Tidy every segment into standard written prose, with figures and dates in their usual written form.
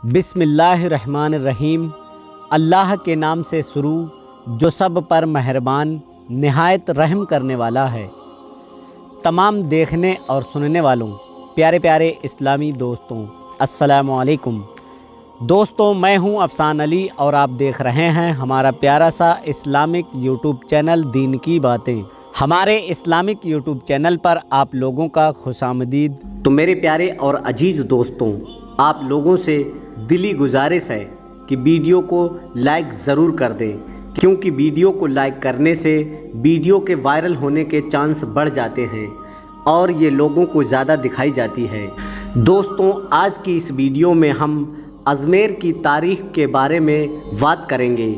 بسم اللہ الرحمن الرحیم۔ اللہ کے نام سے شروع جو سب پر مہربان نہایت رحم کرنے والا ہے۔ تمام دیکھنے اور سننے والوں پیارے پیارے اسلامی دوستوں السلام علیکم۔ دوستوں میں ہوں افسان علی اور آپ دیکھ رہے ہیں ہمارا پیارا سا اسلامک یوٹیوب چینل دین کی باتیں۔ ہمارے اسلامک یوٹیوب چینل پر آپ لوگوں کا خوش آمدید۔ تو میرے پیارے اور عزیز دوستوں، آپ لوگوں سے دلی گزارش ہے کہ ویڈیو کو لائک ضرور کر دیں، کیونکہ ویڈیو کو لائک کرنے سے ویڈیو کے وائرل ہونے کے چانس بڑھ جاتے ہیں اور یہ لوگوں کو زیادہ دکھائی جاتی ہے۔ دوستوں، آج کی اس ویڈیو میں ہم اجمیر کی تاریخ کے بارے میں بات کریں گے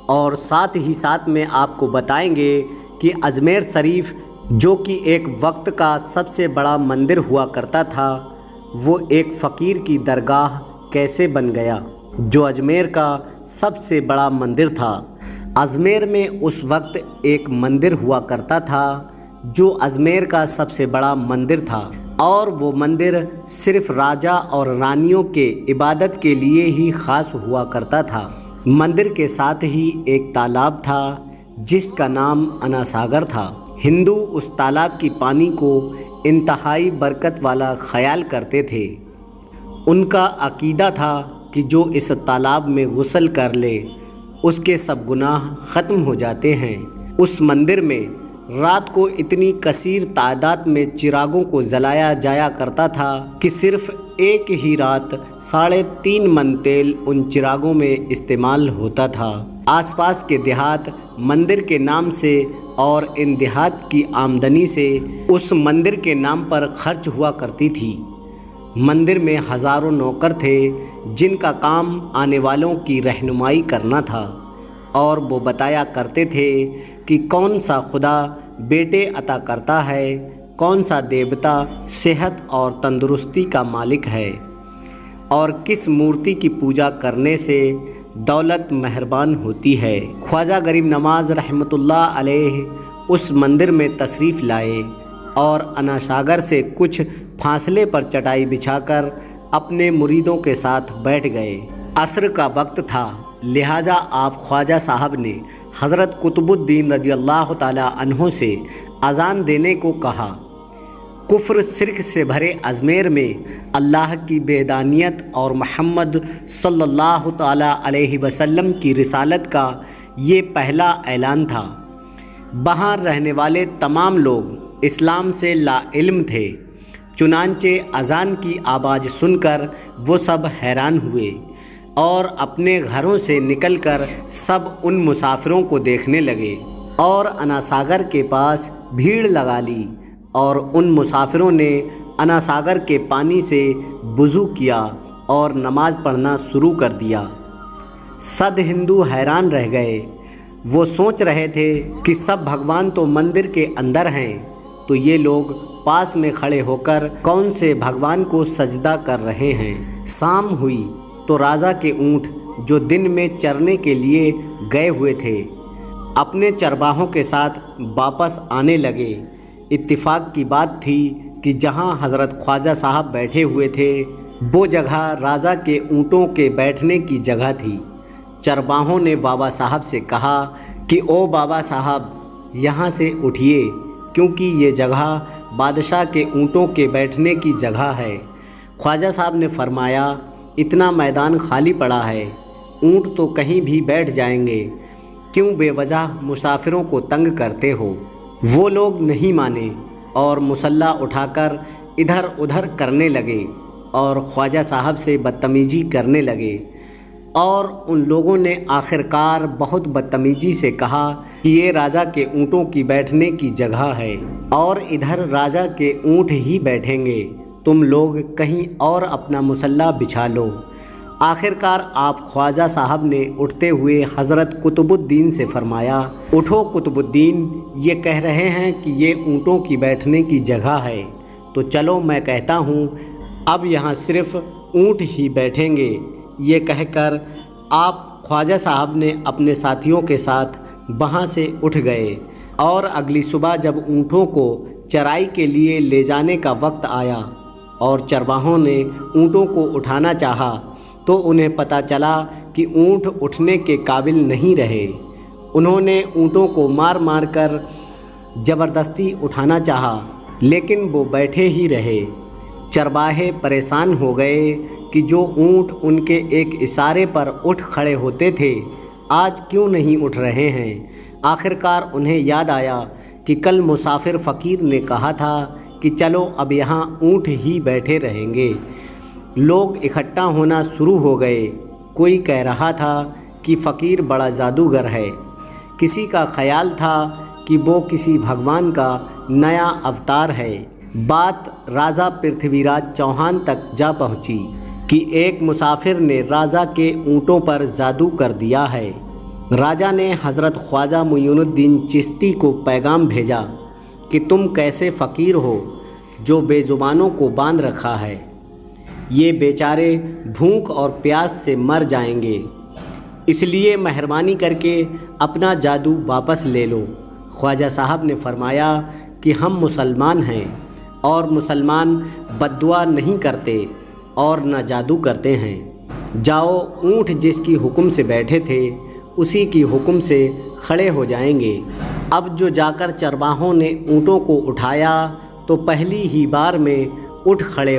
اور ساتھ ہی ساتھ میں آپ کو بتائیں گے کہ اجمیر شریف جو کہ ایک وقت کا سب سے بڑا مندر ہوا کرتا تھا، وہ ایک فقیر کی درگاہ کیسے بن گیا جو اجمیر کا سب سے بڑا مندر تھا۔ اجمیر میں اس وقت ایک مندر ہوا کرتا تھا جو اجمیر کا سب سے بڑا مندر تھا، اور وہ مندر صرف راجا اور رانیوں کے عبادت کے لیے ہی خاص ہوا کرتا تھا۔ مندر کے ساتھ ہی ایک تالاب تھا جس کا نام اناساگر تھا۔ ہندو اس تالاب کی پانی کو انتہائی برکت والا خیال کرتے تھے۔ ان کا عقیدہ تھا کہ جو اس تالاب میں غسل کر لے اس کے سب گناہ ختم ہو جاتے ہیں۔ اس مندر میں رات کو اتنی کثیر تعداد میں چراغوں کو جلایا جایا کرتا تھا کہ صرف ایک ہی رات 3.5 من تیل ان چراغوں میں استعمال ہوتا تھا۔ آس پاس کے دیہات مندر کے نام سے اور ان دیہات کی آمدنی سے اس مندر کے نام پر خرچ ہوا کرتی تھی۔ مندر میں ہزاروں نوکر تھے جن کا کام آنے والوں کی رہنمائی کرنا تھا، اور وہ بتایا کرتے تھے کہ کون سا خدا بیٹے عطا کرتا ہے، کون سا دیوتا صحت اور تندرستی کا مالک ہے، اور کس مورتی کی پوجا کرنے سے دولت مہربان ہوتی ہے۔ خواجہ غریب نواز رحمۃ اللہ علیہ اس مندر میں تشریف لائے اور اناساگر سے کچھ فاصلے پر چٹائی بچھا کر اپنے مریدوں کے ساتھ بیٹھ گئے۔ عصر کا وقت تھا، لہٰذا آپ خواجہ صاحب نے حضرت قطب الدین رضی اللہ تعالیٰ عنہ سے اذان دینے کو کہا۔ کفر شرک سے بھرے اجمیر میں اللہ کی وحدانیت اور محمد صلی اللہ تعالیٰ علیہ وسلم کی رسالت کا یہ پہلا اعلان تھا۔ وہاں رہنے والے تمام لوگ اسلام سے لا علم تھے، چنانچہ اذان کی آواز سن کر وہ سب حیران ہوئے اور اپنے گھروں سے نکل کر سب ان مسافروں کو دیکھنے لگے اور اناساگر کے پاس بھیڑ لگا لی، اور ان مسافروں نے اناساگر کے پانی سے وضو کیا اور نماز پڑھنا شروع کر دیا۔ صد ہندو حیران رہ گئے۔ وہ سوچ رہے تھے کہ سب بھگوان تو مندر کے اندر ہیں، تو یہ لوگ پاس میں کھڑے ہو کر کون سے بھگوان کو سجدہ کر رہے ہیں۔ شام ہوئی تو راجا کے اونٹ جو دن میں چرنے کے لیے گئے ہوئے تھے اپنے چرواہوں کے ساتھ واپس آنے لگے۔ اتفاق کی بات تھی کہ جہاں حضرت خواجہ صاحب بیٹھے ہوئے تھے وہ جگہ راجا کے اونٹوں کے بیٹھنے کی جگہ تھی۔ چرواہوں نے بابا صاحب سے کہا کہ او بابا صاحب، یہاں سے اٹھیے، کیونکہ یہ جگہ بادشاہ کے اونٹوں کے بیٹھنے کی جگہ ہے۔ خواجہ صاحب نے فرمایا، اتنا میدان خالی پڑا ہے، اونٹ تو کہیں بھی بیٹھ جائیں گے، کیوں بے وجہ مسافروں کو تنگ کرتے ہو؟ وہ لوگ نہیں مانے اور مسلح اٹھا کر ادھر ادھر کرنے لگے اور خواجہ صاحب سے بدتمیزی کرنے لگے، اور ان لوگوں نے آخرکار بہت بدتمیزی سے کہا کہ یہ راجا کے اونٹوں کی بیٹھنے کی جگہ ہے اور ادھر راجا کے اونٹ ہی بیٹھیں گے، تم لوگ کہیں اور اپنا مسلح بچھا لو۔ آخرکار آپ خواجہ صاحب نے اٹھتے ہوئے حضرت قطب الدین سے فرمایا، اٹھو قطب الدین، یہ کہہ رہے ہیں کہ یہ اونٹوں کی بیٹھنے کی جگہ ہے، تو چلو میں کہتا ہوں اب یہاں صرف اونٹ ہی بیٹھیں گے۔ یہ کہہ کر آپ خواجہ صاحب نے اپنے ساتھیوں کے ساتھ وہاں سے اٹھ گئے، اور اگلی صبح جب اونٹوں کو چرائی کے لیے لے جانے کا وقت آیا اور چرواہوں نے اونٹوں کو اٹھانا چاہا تو انہیں پتہ چلا کہ اونٹ اٹھنے کے قابل نہیں رہے۔ انہوں نے اونٹوں کو مار مار کر زبردستی اٹھانا چاہا لیکن وہ بیٹھے ہی رہے۔ چرواہے پریشان ہو گئے کہ جو اونٹ ان کے ایک اشارے پر اٹھ کھڑے ہوتے تھے آج کیوں نہیں اٹھ رہے ہیں۔ آخرکار انہیں یاد آیا کہ کل مسافر فقیر نے کہا تھا کہ چلو اب یہاں اونٹ ہی بیٹھے رہیں گے۔ لوگ اکٹھا ہونا شروع ہو گئے۔ کوئی کہہ رہا تھا کہ فقیر بڑا جادوگر ہے، کسی کا خیال تھا کہ وہ کسی بھگوان کا نیا اوتار ہے۔ بات راجا پرتھوی راج چوہان تک جا پہنچی کہ ایک مسافر نے راجا کے اونٹوں پر جادو کر دیا ہے۔ راجا نے حضرت خواجہ معین الدین چشتی کو پیغام بھیجا کہ تم کیسے فقیر ہو جو بے زبانوں کو باندھ رکھا ہے، یہ بیچارے بھوک اور پیاس سے مر جائیں گے، اس لیے مہربانی کر کے اپنا جادو واپس لے لو۔ خواجہ صاحب نے فرمایا کہ ہم مسلمان ہیں اور مسلمان بد دعا نہیں کرتے اور نہ جادو کرتے ہیں۔ جاؤ، اونٹ جس کی حکم سے بیٹھے تھے اسی کی حکم سے کھڑے ہو جائیں گے۔ اب جو جا کر چرواہوں نے اونٹوں کو اٹھایا تو پہلی ہی بار میں اونٹ کھڑے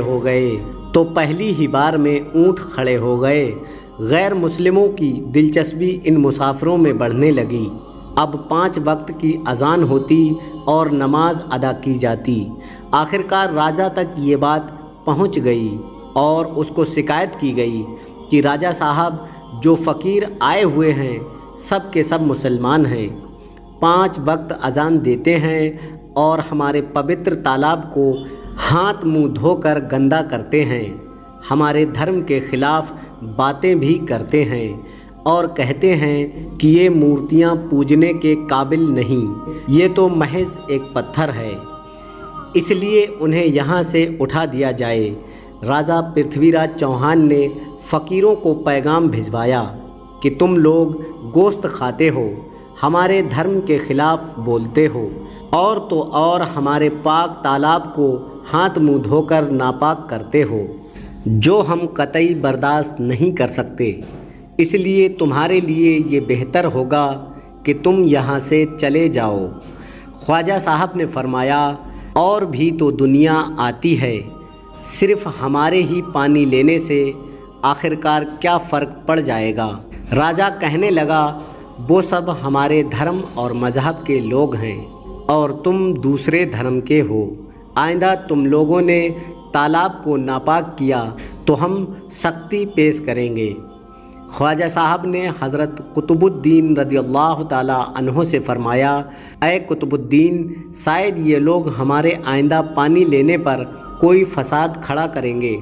ہو گئے۔ غیر مسلموں کی دلچسپی ان مسافروں میں بڑھنے لگی۔ اب 5 وقت کی اذان ہوتی اور نماز ادا کی جاتی۔ آخرکار راجا تک یہ بات پہنچ گئی اور اس کو شکایت کی گئی کہ راجا صاحب جو فقیر آئے ہوئے ہیں سب کے سب مسلمان ہیں، 5 وقت اذان دیتے ہیں اور ہمارے پوتر تالاب کو ہاتھ منہ دھو کر گندا کرتے ہیں، ہمارے دھرم کے خلاف باتیں بھی کرتے ہیں اور کہتے ہیں کہ یہ مورتیاں پوجنے کے قابل نہیں، یہ تو محض ایک پتھر ہے، اس لیے انہیں یہاں سے اٹھا دیا جائے۔ راجا پرتھوی راج چوہان نے فقیروں کو پیغام بھجوایا کہ تم لوگ گوشت کھاتے ہو، ہمارے دھرم کے خلاف بولتے ہو اور تو اور ہمارے پاک تالاب کو ہاتھ منہ دھو کر ناپاک کرتے ہو، جو ہم قطعی برداشت نہیں کر سکتے، اس لیے تمہارے لیے یہ بہتر ہوگا کہ تم یہاں سے چلے جاؤ۔ خواجہ صاحب نے فرمایا اور بھی تو دنیا آتی ہے، صرف ہمارے ہی پانی لینے سے آخرکار کیا فرق پڑ جائے گا۔ راجا کہنے لگا وہ سب ہمارے دھرم اور مذہب کے لوگ ہیں اور تم دوسرے دھرم کے ہو، آئندہ تم لوگوں نے تالاب کو ناپاک کیا تو ہم سختی پیش کریں گے۔ خواجہ صاحب نے حضرت قطب الدین رضی اللہ تعالیٰ عنہ سے فرمایا، اے قطب الدین، شاید یہ لوگ ہمارے آئندہ پانی لینے پر کوئی فساد کھڑا کریں گے،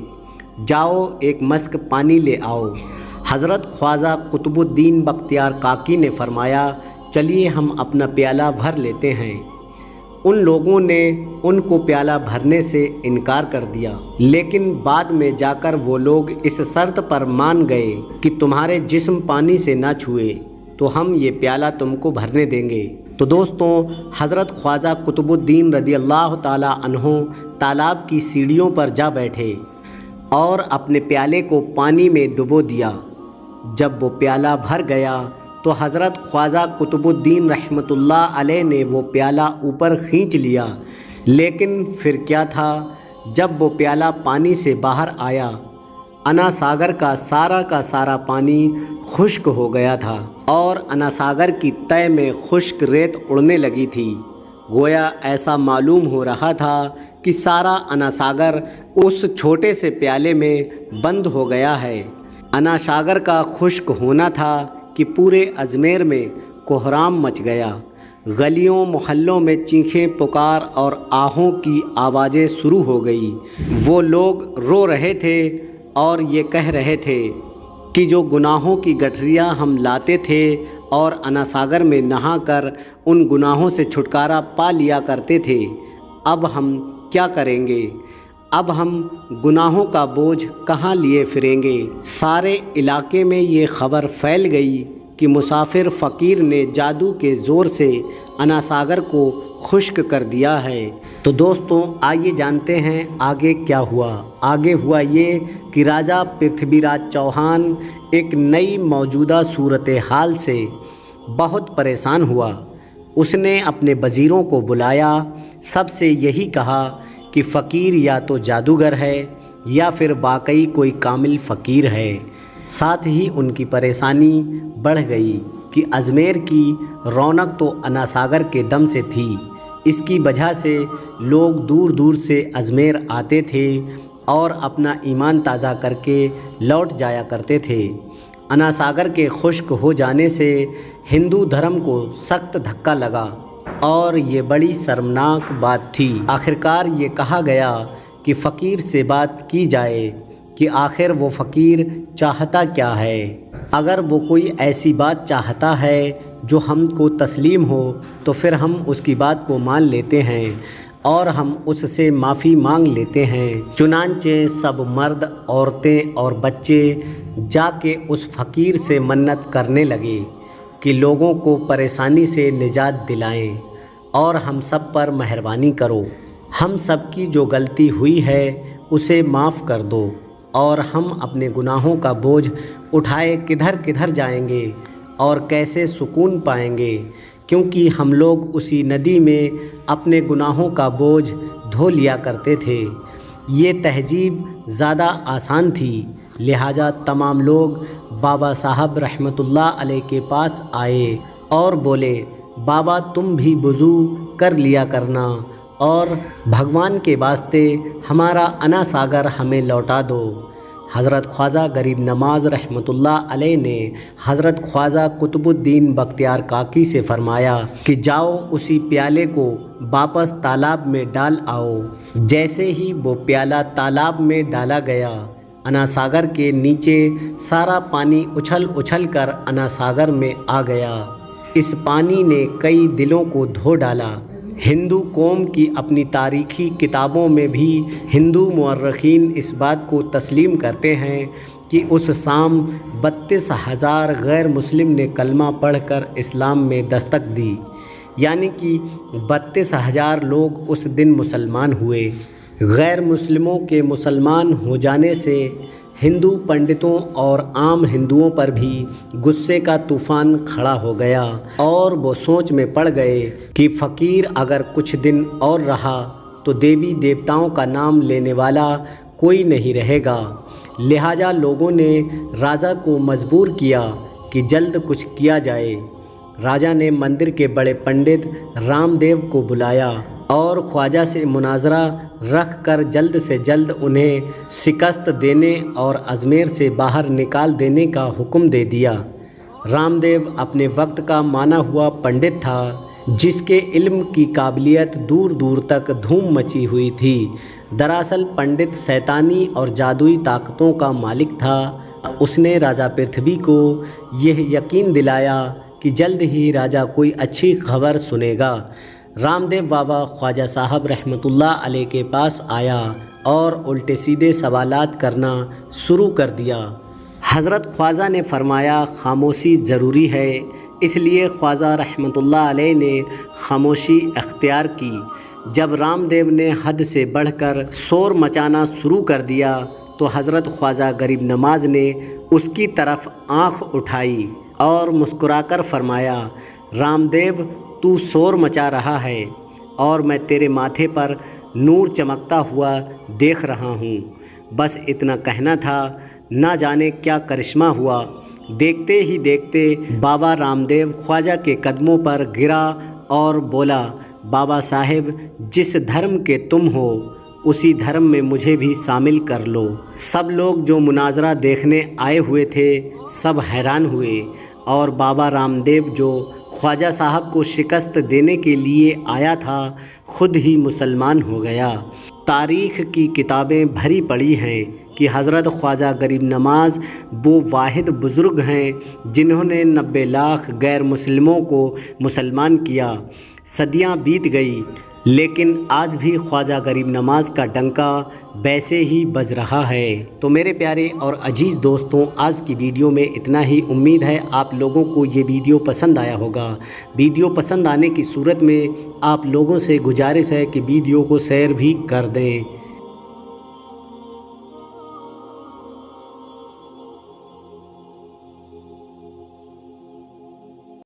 جاؤ ایک مشک پانی لے آؤ۔ حضرت خواجہ قطب الدین بختیار کاکی نے فرمایا، چلیے ہم اپنا پیالہ بھر لیتے ہیں۔ ان لوگوں نے ان کو پیالہ بھرنے سے انکار کر دیا، لیکن بعد میں جا کر وہ لوگ اس شرط پر مان گئے کہ تمہارے جسم پانی سے نہ چھوئے تو ہم یہ پیالہ تم کو بھرنے دیں گے۔ تو دوستوں، حضرت خواجہ قطب الدین رضی اللہ تعالیٰ عنہ تالاب کی سیڑھیوں پر جا بیٹھے اور اپنے پیالے کو پانی میں ڈبو دیا۔ جب وہ پیالہ بھر گیا تو حضرت خواجہ قطب الدین رحمۃ اللہ علیہ نے وہ پیالہ اوپر کھینچ لیا، لیکن پھر کیا تھا، جب وہ پیالہ پانی سے باہر آیا، انا ساگر کا سارا پانی خشک ہو گیا تھا اور انا ساگر کی تہہ میں خشک ریت اڑنے لگی تھی۔ گویا ایسا معلوم ہو رہا تھا کہ سارا انا ساگر اس چھوٹے سے پیالے میں بند ہو گیا ہے۔ انا ساگر کا خشک ہونا تھا کہ پورے اجمیر میں کوہرام مچ گیا، گلیوں محلوں میں چیخیں پکار اور آہوں کی آوازیں شروع ہو گئی۔ وہ لوگ رو رہے تھے اور یہ کہہ رہے تھے کہ جو گناہوں کی گٹھریاں ہم لاتے تھے اور انا ساگر میں نہا کر ان گناہوں سے چھٹکارا پا لیا کرتے تھے، اب ہم کیا کریں گے؟ اب ہم گناہوں کا بوجھ کہاں لیے پھریں گے؟ سارے علاقے میں یہ خبر پھیل گئی کہ مسافر فقیر نے جادو کے زور سے انا ساگر کو خشک کر دیا ہے۔ تو دوستوں آئیے جانتے ہیں آگے کیا ہوا۔ آگے ہوا یہ کہ راجہ پرتھوی راج چوہان ایک نئی موجودہ صورتحال سے بہت پریشان ہوا۔ اس نے اپنے وزیروں کو بلایا، سب سے یہی کہا کہ فقیر یا تو جادوگر ہے یا پھر واقعی کوئی کامل فقیر ہے۔ ساتھ ہی ان کی پریشانی بڑھ گئی کہ اجمیر کی رونق تو انا ساگر کے دم سے تھی۔ اس کی وجہ سے لوگ دور دور سے اجمیر آتے تھے اور اپنا ایمان تازہ کر کے لوٹ جایا کرتے تھے۔ انا ساگر کے خشک ہو جانے سے ہندو دھرم کو سخت دھکا لگا اور یہ بڑی شرمناک بات تھی۔ آخرکار یہ کہا گیا کہ فقیر سے بات کی جائے کہ آخر وہ فقیر چاہتا کیا ہے۔ اگر وہ کوئی ایسی بات چاہتا ہے جو ہم کو تسلیم ہو تو پھر ہم اس کی بات کو مان لیتے ہیں اور ہم اس سے معافی مانگ لیتے ہیں۔ چنانچہ سب مرد، عورتیں اور بچے جا کے اس فقیر سے منت کرنے لگے کہ لوگوں کو پریشانی سے نجات دلائیں اور ہم سب پر مہربانی کرو، ہم سب کی جو غلطی ہوئی ہے اسے معاف کر دو اور ہم اپنے گناہوں کا بوجھ اٹھائے کدھر کدھر جائیں گے اور کیسے سکون پائیں گے، کیونکہ ہم لوگ اسی ندی میں اپنے گناہوں کا بوجھ دھو لیا کرتے تھے۔ یہ تہذیب زیادہ آسان تھی، لہٰذا تمام لوگ بابا صاحب رحمۃ اللہ علیہ کے پاس آئے اور بولے، بابا تم بھی وضو کر لیا کرنا اور بھگوان کے واسطے ہمارا انا ساگر ہمیں لوٹا دو۔ حضرت خواجہ غریب نواز رحمۃ اللہ علیہ نے حضرت خواجہ قطب الدین بختیار کاکی سے فرمایا کہ جاؤ اسی پیالے کو واپس تالاب میں ڈال آؤ۔ جیسے ہی وہ پیالہ تالاب میں ڈالا گیا، انا ساگر کے نیچے سارا پانی اچھل اچھل کر انا ساگر میں آ گیا۔ اس پانی نے کئی دلوں کو دھو ڈالا۔ ہندو قوم کی اپنی تاریخی کتابوں میں بھی ہندو مورخین اس بات کو تسلیم کرتے ہیں کہ اس شام 32,000 غیر مسلم نے کلمہ پڑھ کر اسلام میں دستک دی، یعنی کہ 32,000 لوگ اس دن مسلمان ہوئے۔ غیر مسلموں کے مسلمان ہو جانے سے ہندو پنڈتوں اور عام ہندوؤں پر بھی غصے کا طوفان کھڑا ہو گیا اور وہ سوچ میں پڑ گئے کہ فقیر اگر کچھ دن اور رہا تو دیوی دیوتاؤں کا نام لینے والا کوئی نہیں رہے گا۔ لہٰذا لوگوں نے راجہ کو مجبور کیا کہ جلد کچھ کیا جائے۔ راجہ نے مندر کے بڑے پنڈت رام دیو کو بلایا اور خواجہ سے مناظرہ رکھ کر جلد سے جلد انہیں شکست دینے اور اجمیر سے باہر نکال دینے کا حکم دے دیا۔ رام دیو اپنے وقت کا مانا ہوا پنڈت تھا، جس کے علم کی قابلیت دور دور تک دھوم مچی ہوئی تھی۔ دراصل پنڈت شیطانی اور جادوئی طاقتوں کا مالک تھا۔ اس نے راجہ پرتھوی کو یہ یقین دلایا کہ جلد ہی راجہ کوئی اچھی خبر سنے گا۔ رام دیو بابا خواجہ صاحب رحمۃ اللہ علیہ کے پاس آیا اور الٹے سیدھے سوالات کرنا شروع کر دیا۔ حضرت خواجہ نے فرمایا خاموشی ضروری ہے، اس لیے خواجہ رحمۃ اللہ علیہ نے خاموشی اختیار کی۔ جب رام دیو نے حد سے بڑھ کر شور مچانا شروع کر دیا تو حضرت خواجہ غریب نواز نے اس کی طرف آنکھ اٹھائی اور مسکرا کر فرمایا، رام دیو تو شور مچا رہا ہے اور میں تیرے ماتھے پر نور چمکتا ہوا دیکھ رہا ہوں، بس اتنا کہنا تھا، نہ جانے کیا کرشمہ ہوا۔ دیکھتے ہی دیکھتے بابا رام دیو خواجہ کے قدموں پر گرا اور بولا، بابا صاحب جس دھرم کے تم ہو اسی دھرم میں مجھے بھی شامل کر لو۔ سب لوگ جو مناظرہ دیکھنے آئے ہوئے تھے سب حیران ہوئے اور بابا رام دیو جو خواجہ صاحب کو شکست دینے کے لیے آیا تھا خود ہی مسلمان ہو گیا۔ تاریخ کی کتابیں بھری پڑی ہیں کہ حضرت خواجہ غریب نواز وہ واحد بزرگ ہیں جنہوں نے 90 لاکھ غیر مسلموں کو مسلمان کیا۔ صدیاں بیت گئی لیکن آج بھی خواجہ غریب نواز کا ڈنکا ویسے ہی بج رہا ہے۔ تو میرے پیارے اور عزیز دوستوں، آج کی ویڈیو میں اتنا ہی۔ امید ہے آپ لوگوں کو یہ ویڈیو پسند آیا ہوگا۔ ویڈیو پسند آنے کی صورت میں آپ لوگوں سے گزارش ہے کہ ویڈیو کو شیئر بھی کر دیں۔